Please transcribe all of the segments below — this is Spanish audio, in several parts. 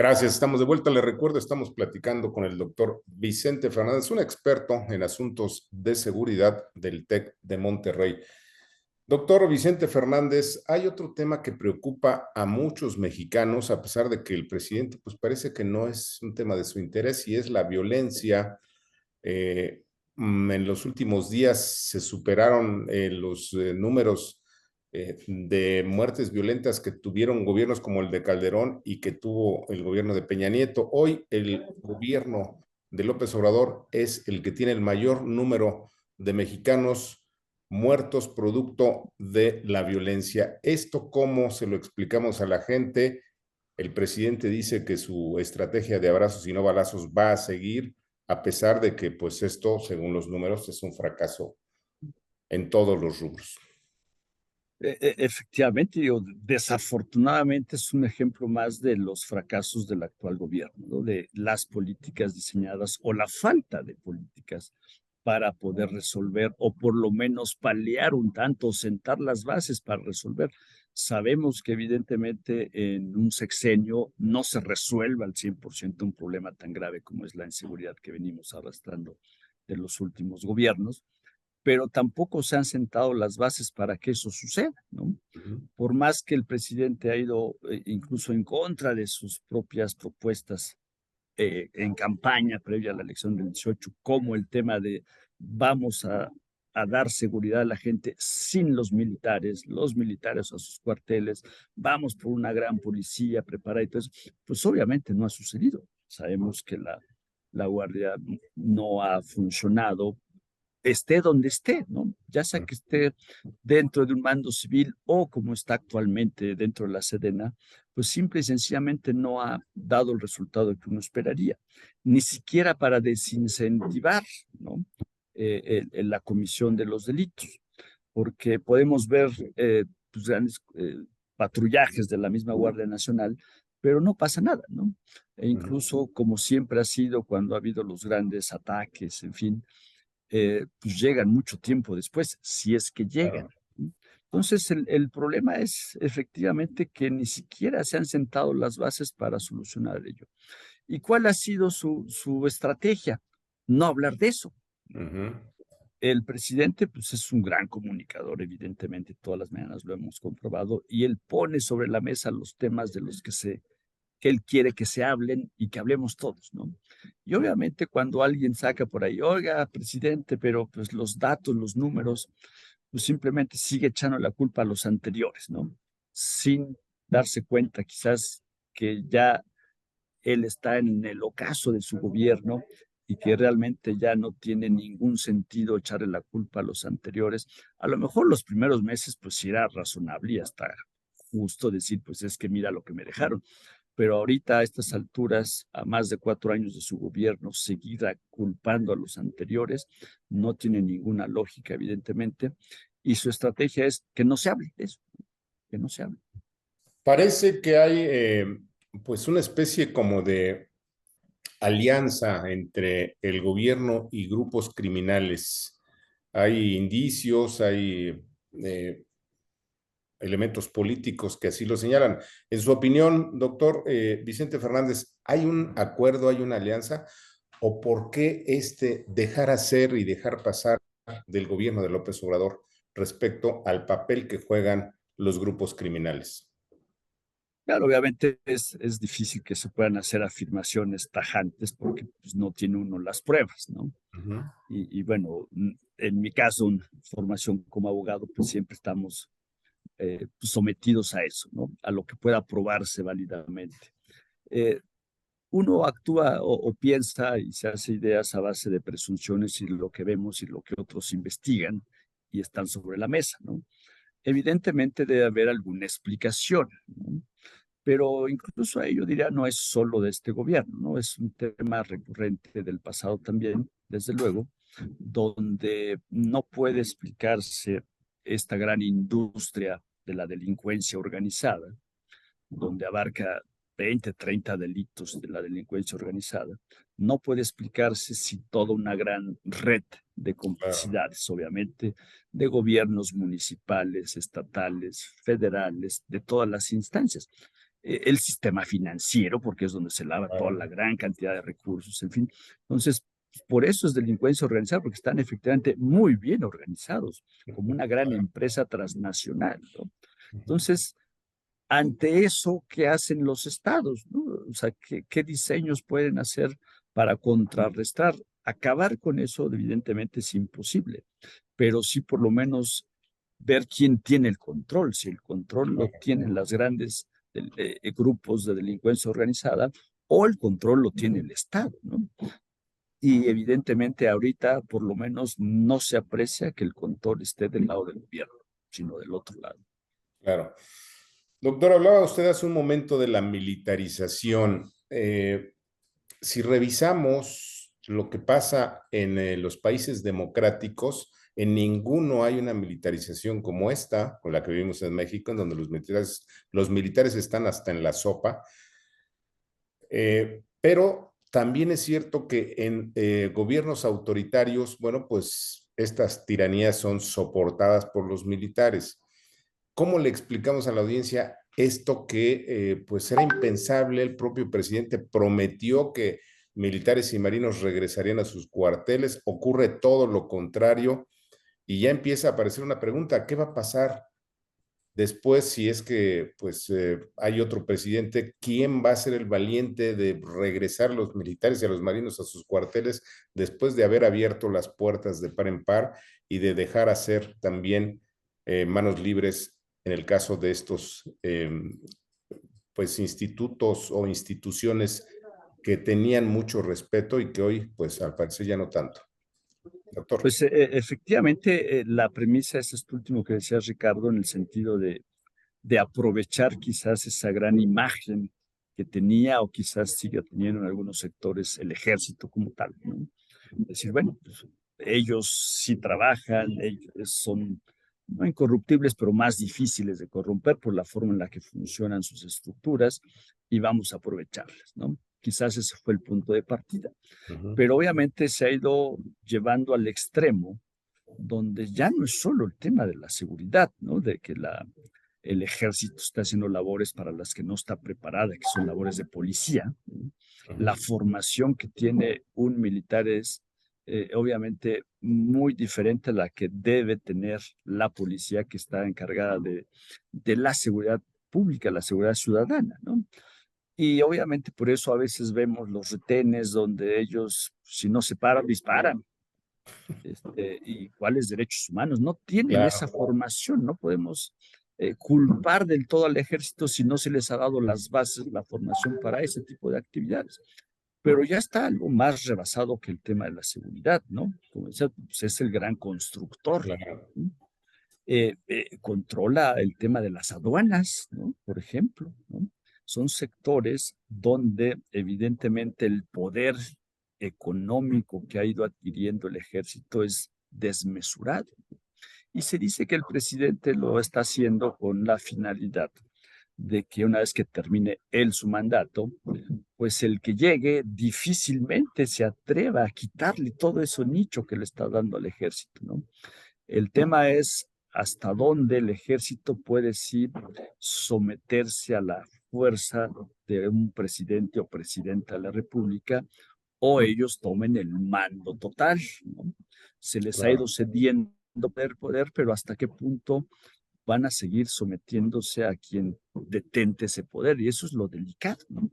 Gracias, estamos de vuelta. Le recuerdo, estamos platicando con el doctor Vicente Fernández, un experto en asuntos de seguridad del TEC de Monterrey. Doctor Vicente Fernández, hay otro tema que preocupa a muchos mexicanos, a pesar de que el presidente pues parece que no es un tema de su interés, y es la violencia. Eh, en los últimos días se superaron los números de muertes violentas que tuvieron gobiernos como el de Calderón y que tuvo el gobierno de Peña Nieto. Hoy el gobierno de López Obrador es el que tiene el mayor número de mexicanos muertos producto de la violencia. ¿Esto cómo se lo explicamos a la gente? El presidente dice que su estrategia de abrazos y no balazos va a seguir, a pesar de que, pues, esto, según los números, es un fracaso en todos los rubros. Efectivamente, digo, desafortunadamente es un ejemplo más de los fracasos del actual gobierno, ¿no? De las políticas diseñadas o la falta de políticas para poder resolver o por lo menos paliar un tanto, sentar las bases para resolver. Sabemos que evidentemente en un sexenio no se resuelve al 100% un problema tan grave como es la inseguridad que venimos arrastrando de los últimos gobiernos, pero tampoco se han sentado las bases para que eso suceda, ¿no? Por más que el presidente ha ido incluso en contra de sus propias propuestas en campaña previa a la elección del 18, como el tema de vamos a dar seguridad a la gente sin los militares a sus cuarteles, vamos por una gran policía preparada y todo eso, pues obviamente no ha sucedido. Sabemos que la Guardia no ha funcionado, esté donde esté, ¿no? Ya sea que esté dentro de un mando civil o como está actualmente dentro de la Sedena, pues simple y sencillamente no ha dado el resultado que uno esperaría, ni siquiera para desincentivar, ¿no? La comisión de los delitos, porque podemos ver pues, grandes patrullajes de la misma Guardia Nacional, pero no pasa nada, ¿no? E incluso como siempre ha sido cuando ha habido los grandes ataques, en fin, pues llegan mucho tiempo después, si es que llegan. Claro. Entonces, el problema es efectivamente que ni siquiera se han sentado las bases para solucionar ello. ¿Y cuál ha sido su estrategia? No hablar de eso. Uh-huh. El presidente, pues es un gran comunicador, evidentemente, todas las mañanas lo hemos comprobado, y él pone sobre la mesa los temas de los que él quiere que se hablen y que hablemos todos, ¿no? Y obviamente cuando alguien saca por ahí, oiga, presidente, pero pues los datos, los números, pues simplemente sigue echando la culpa a los anteriores, ¿no? Sin darse cuenta quizás que ya él está en el ocaso de su gobierno y que realmente ya no tiene ningún sentido echarle la culpa a los anteriores. A lo mejor los primeros meses pues sí era razonable y hasta justo decir, pues es que mira lo que me dejaron, pero ahorita a estas alturas, a más de 4 años de su gobierno, seguir culpando a los anteriores no tiene ninguna lógica, evidentemente, y su estrategia es que no se hable de eso, que no se hable. Parece que hay pues una especie como de alianza entre el gobierno y grupos criminales. Hay indicios, hay eh, elementos políticos que así lo señalan. En su opinión, doctor Vicente Fernández, ¿hay un acuerdo, hay una alianza? ¿O por qué este dejar hacer y dejar pasar del gobierno de López Obrador respecto al papel que juegan los grupos criminales? Claro, obviamente es difícil que se puedan hacer afirmaciones tajantes porque pues, no tiene uno las pruebas, ¿no? Uh-huh. Y bueno, en mi caso, en formación como abogado, pues siempre estamos pues, sometidos a eso, ¿no? A lo que pueda probarse válidamente. Eh, Uno actúa o piensa y se hace ideas a base de presunciones y lo que vemos y lo que otros investigan y están sobre la mesa, ¿no? Evidentemente debe haber alguna explicación, ¿no? Pero incluso ahí yo diría no es solo de este gobierno, ¿no? Es un tema recurrente del pasado también, desde luego, donde no puede explicarse esta gran industria de la delincuencia organizada, donde abarca 20, 30 delitos de la delincuencia organizada, no puede explicarse sin toda una gran red de Claro. complicidades, obviamente, de gobiernos municipales, estatales, federales, de todas las instancias. el sistema financiero, porque es donde se lava toda la gran cantidad de recursos, en fin. Entonces, por eso es delincuencia organizada, porque están efectivamente muy bien organizados, como una gran empresa transnacional, ¿no? Entonces, ante eso, ¿qué hacen los estados, ¿no? O sea, ¿qué diseños pueden hacer para contrarrestar? Acabar con eso, evidentemente, es imposible, pero sí por lo menos ver quién tiene el control, si el control lo tienen las grandes grupos de delincuencia organizada o el control lo tiene el Estado, ¿no? Y evidentemente ahorita por lo menos no se aprecia que el control esté del lado del gobierno, sino del otro lado. Claro. Doctor, hablaba usted hace un momento de la militarización. Si revisamos lo que pasa en los países democráticos, en ninguno hay una militarización como esta, con la que vivimos en México, en donde los militares están hasta en la sopa. Pero también es cierto que en gobiernos autoritarios, bueno, pues estas tiranías son soportadas por los militares. ¿Cómo le explicamos a la audiencia esto que pues era impensable? El propio presidente prometió que militares y marinos regresarían a sus cuarteles, ocurre todo lo contrario y ya empieza a aparecer una pregunta: ¿qué va a pasar después si es que pues hay otro presidente? ¿Quién va a ser el valiente de regresar a los militares y a los marinos a sus cuarteles después de haber abierto las puertas de par en par y de dejar hacer también manos libres en el caso de estos pues institutos o instituciones que tenían mucho respeto y que hoy pues al parecer ya no tanto? Doctor. Pues efectivamente, la premisa es esto último que decía Ricardo, en el sentido de aprovechar quizás esa gran imagen que tenía o quizás siga teniendo en algunos sectores el ejército como tal, ¿no? Decir, bueno, pues, ellos sí trabajan, ellos son no incorruptibles, pero más difíciles de corromper por la forma en la que funcionan sus estructuras y vamos a aprovecharlas, ¿no? Quizás ese fue el punto de partida, pero obviamente se ha ido llevando al extremo donde ya no es solo el tema de la seguridad, ¿no? De que el ejército está haciendo labores para las que no está preparada, que son labores de policía, ¿no? La formación que tiene un militar es obviamente muy diferente a la que debe tener la policía que está encargada de la seguridad pública, la seguridad ciudadana, ¿no? Y obviamente por eso a veces vemos los retenes donde ellos, si no se paran, disparan. ¿Y cuáles derechos humanos? No tienen esa Claro. formación, no podemos culpar del todo al ejército si no se les ha dado las bases, la formación para ese tipo de actividades. Pero ya está algo más rebasado que el tema de la seguridad, ¿no? Como decía, pues es el gran constructor, Claro. ¿no? Controla el tema de las aduanas, ¿no? Por ejemplo, ¿no? Son sectores donde evidentemente el poder económico que ha ido adquiriendo el ejército es desmesurado. Y se dice que el presidente lo está haciendo con la finalidad de que una vez que termine él su mandato, pues el que llegue difícilmente se atreva a quitarle todo ese nicho que le está dando al ejército, ¿no? El tema es hasta dónde el ejército puede sí someterse a la fuerza de un presidente o presidenta de la República o ellos tomen el mando total, ¿no? Se les ha ido Claro. cediendo poder, pero hasta qué punto van a seguir sometiéndose a quien detente ese poder. Y eso es lo delicado, ¿no?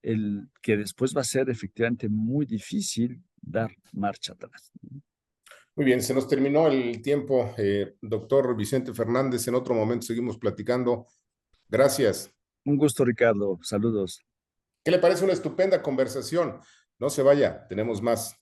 El que después va a ser efectivamente muy difícil dar marcha atrás, ¿no? Muy bien, se nos terminó el tiempo, doctor Vicente Fernández. En otro momento seguimos platicando. Gracias. Un gusto, Ricardo. Saludos. ¿Qué le parece una estupenda conversación? No se vaya, tenemos más.